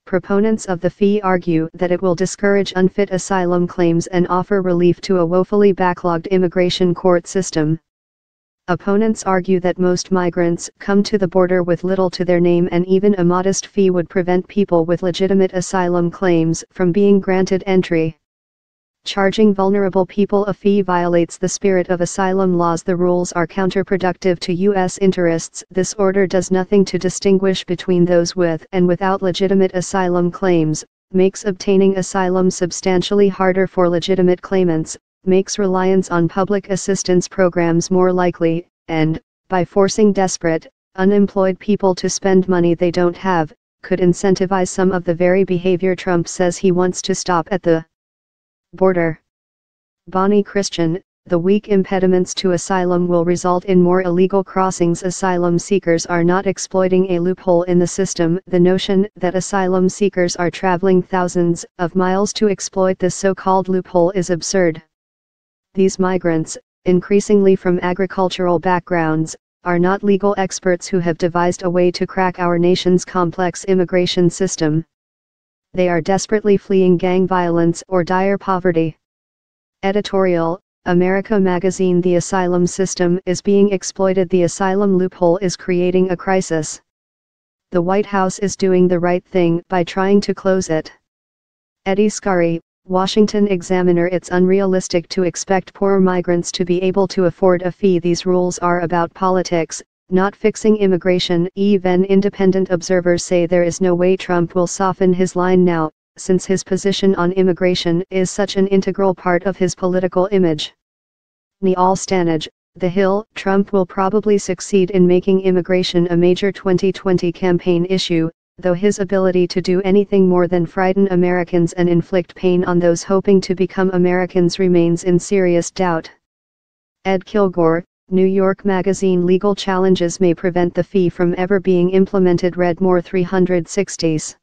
Proponents of the fee argue that it will discourage unfit asylum claims and offer relief to a woefully backlogged immigration court system. Opponents argue that most migrants come to the border with little to their name, and even a modest fee would prevent people with legitimate asylum claims from being granted entry. Charging vulnerable people a fee violates the spirit of asylum laws. The rules are counterproductive to U.S. interests. This order does nothing to distinguish between those with and without legitimate asylum claims, makes obtaining asylum substantially harder for legitimate claimants, makes reliance on public assistance programs more likely, and, by forcing desperate, unemployed people to spend money they don't have, could incentivize some of the very behavior Trump says he wants to stop at the border. Bonnie Christian, the weak impediments to asylum will result in more illegal crossings. Asylum seekers are not exploiting a loophole in the system. The notion that asylum seekers are traveling thousands of miles to exploit this so-called loophole is absurd. These migrants, increasingly from agricultural backgrounds, are not legal experts who have devised a way to crack our nation's complex immigration system. They are desperately fleeing gang violence or dire poverty. Editorial, America Magazine. The asylum system is being exploited. The asylum loophole is creating a crisis. The White House is doing the right thing by trying to close it. Eddie Scurry, Washington Examiner. It's unrealistic to expect poor migrants to be able to afford a fee. These rules are about politics, not fixing immigration. Even independent observers say there is no way Trump will soften his line now, since his position on immigration is such an integral part of his political image. Neal Stanage, The Hill. Trump will probably succeed in making immigration a major 2020 campaign issue, though his ability to do anything more than frighten Americans and inflict pain on those hoping to become Americans remains in serious doubt. Ed Kilgore, New York Magazine. Legal challenges may prevent the fee from ever being implemented. Redmore 360s.